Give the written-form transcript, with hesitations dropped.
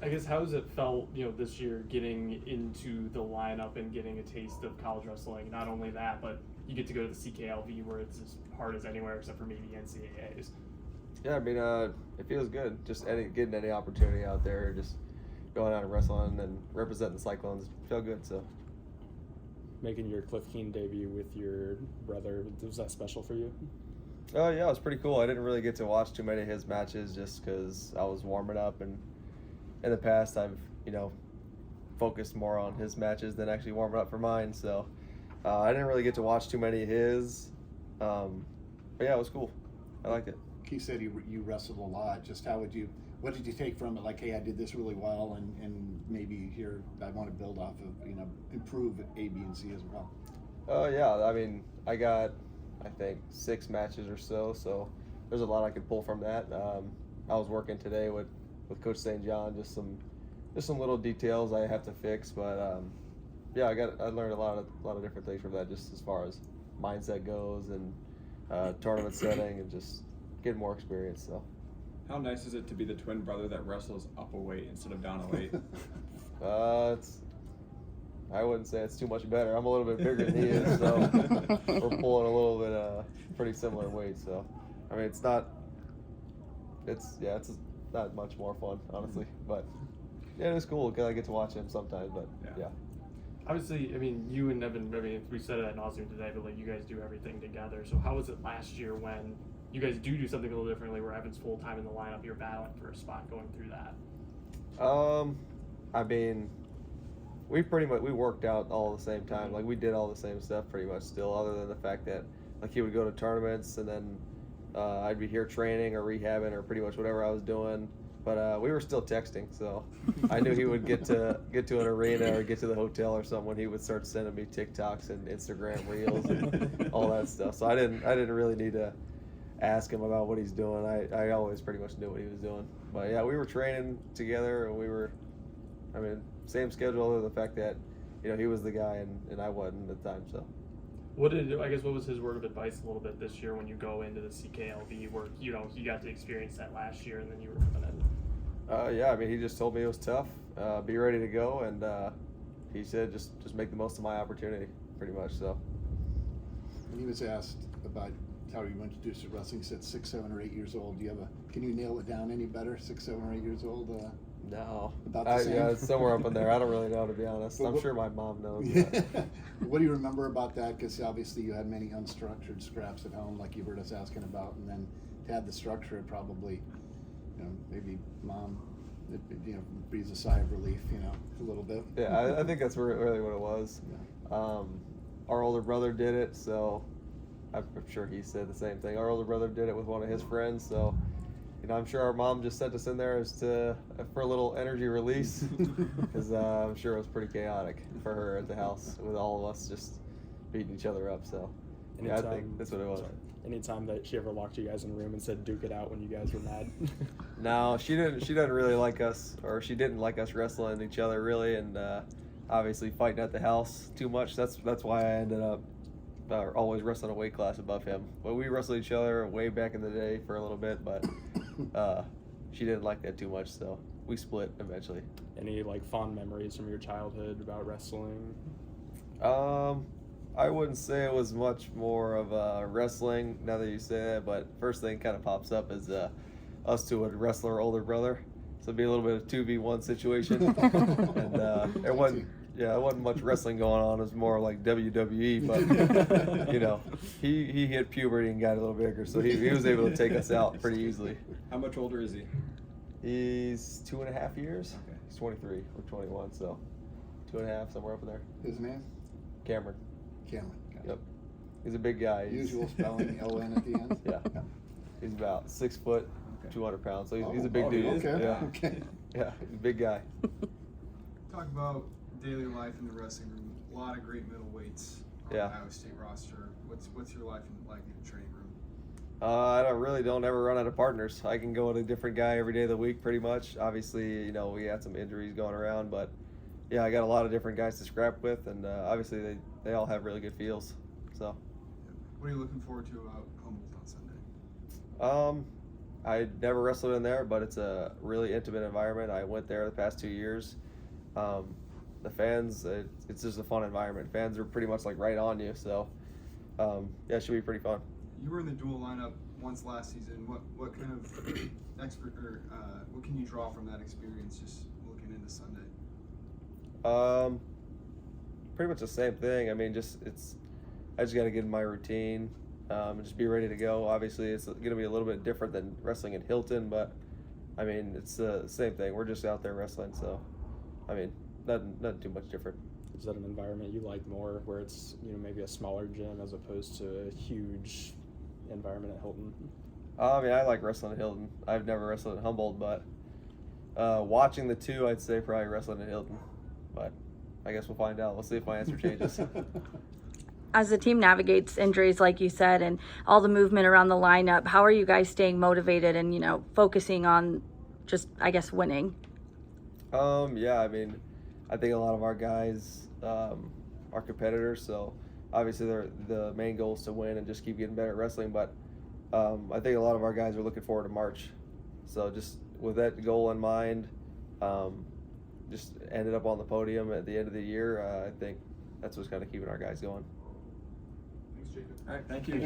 I guess how has it felt, this year getting into the lineup and getting a taste of college wrestling? Not only that, but you get to go to the CKLV where it's as hard as anywhere except for maybe NCAAs. Yeah, I mean, it feels good. Just getting any opportunity out there, just going out and wrestling and representing the Cyclones feel good. So, Making your Cliff Keen debut with your brother, was that special for you? oh yeah, it was pretty cool. I didn't really get to watch too many of his matches just because I was warming up, and in the past I've focused more on his matches than actually warming up for mine. So I didn't really get to watch too many of his. But yeah, it was cool. I liked it. He said you wrestled a lot. Just what did you take from it? Like, hey, I did this really well, and maybe here I want to build off of, improve A, B, and C as well. Yeah, I mean, I got, I think, 6 matches or so, so there's a lot I could pull from that. I was working today with Coach St. John, just some little details I have to fix, but yeah, I learned a lot of different things from that, just as far as mindset goes and tournament setting and just getting more experience. So. How nice is it to be the twin brother that wrestles up a weight instead of down a weight? I wouldn't say it's too much better. I'm a little bit bigger than he is, so we're pulling a little bit pretty similar weight. So, I mean, it's not much more fun, honestly. But yeah, it's cool because I get to watch him sometimes. But yeah. Obviously, I mean, you and Evan, we said it at nauseam today, but you guys do everything together. So how was it last year when you guys do something a little differently where Evan's full time in the lineup, you're battling for a spot going through that? I mean, we worked out all the same time. Like, we did all the same stuff pretty much still, other than the fact that, like, he would go to tournaments and then I'd be here training or rehabbing or pretty much whatever I was doing. But we were still texting, so I knew he would get to an arena or get to the hotel or something when he would start sending me TikToks and Instagram reels and all that stuff. So I didn't really need to ask him about what he's doing. I always pretty much knew what he was doing. But yeah, we were training together, and same schedule, other than the fact that he was the guy and I wasn't at the time. So what was his word of advice a little bit this year when you go into the CKLV where he got to experience that last year and then you were coming in? Yeah, I mean, he just told me it was tough. Be ready to go, and he said just make the most of my opportunity, pretty much. So When he was asked about how you introduced to wrestling, he said 6, 7, or 8 years old. Can you nail it down any better? 6, 7, or 8 years old? no, about the same? yeah, it's somewhere up in there. I don't really know, to be honest. I'm sure my mom knows. What do you remember about that? Because obviously you had many unstructured scraps at home, like you heard us asking about, and then to add the structure, it probably, maybe mom, breathes a sigh of relief, a little bit. Yeah, I think that's really what it was. Yeah. Our older brother did it, so I'm sure he said the same thing. Our older brother did it with one of his friends, so I'm sure our mom just sent us in there for a little energy release, because I'm sure it was pretty chaotic for her at the house with all of us just beating each other up. So yeah, I think that's what it was. Anytime that she ever locked you guys in a room and said "duke it out" when you guys were mad? No, she didn't. She doesn't really like us, or she didn't like us wrestling each other really, and obviously fighting at the house too much. That's why I ended up always wrestling a weight class above him. But we wrestled each other way back in the day for a little bit, but she didn't like that too much, so we split eventually. Any fond memories from your childhood about wrestling? I wouldn't say it was much more of wrestling now that you say that, but first thing kind of pops up is us two would wrestle our older brother, so it'd be a little bit of 2v1 situation, and it wasn't much wrestling going on. It was more like WWE, but he hit puberty and got a little bigger, so he was able to take us out pretty easily. How much older is he? He's 2.5 years. Okay. He's 23 or 21, so 2.5, somewhere up in there. His name? Cameron. Cameron. Yep. He's a big guy. Usual spelling, O-N at the end? Yeah. He's about 6 foot, Okay. 200 pounds, so he's a big dude. Okay. Yeah. Okay. Yeah, he's a big guy. Talk about daily life in the wrestling room. A lot of great middleweights on Yeah. the Iowa State roster. What's your life like in the training room? I don't ever run out of partners. I can go with a different guy every day of the week, pretty much. Obviously, we had some injuries going around, but yeah, I got a lot of different guys to scrap with, and obviously they all have really good feels. So, What are you looking forward to about Humboldt on Sunday? I never wrestled in there, but it's a really intimate environment. I went there the past 2 years. The fans, it's just a fun environment. Fans are pretty much like right on you, so yeah, it should be pretty fun. You were in the dual lineup once last season. What kind of what can you draw from that experience just looking into Sunday? Pretty much the same thing. I mean, I just got to get in my routine and just be ready to go. Obviously, it's going to be a little bit different than wrestling in Hilton, but I mean, it's the same thing. We're just out there wrestling, so I mean, nothing too much different. Is that an environment you like more, where it's maybe a smaller gym as opposed to a huge environment at Hilton? I mean, I like wrestling at Hilton. I've never wrestled at Humboldt, but watching the two, I'd say probably wrestling at Hilton. But I guess we'll find out. We'll see if my answer changes. As the team navigates injuries, like you said, and all the movement around the lineup, how are you guys staying motivated and, focusing on just, I guess, winning? Yeah, I mean, I think a lot of our guys are competitors, so obviously the main goal is to win and just keep getting better at wrestling, but I think a lot of our guys are looking forward to March. So just with that goal in mind, just ended up on the podium at the end of the year. I think that's what's kind of keeping our guys going. Thanks, Jacob. All right, thank you.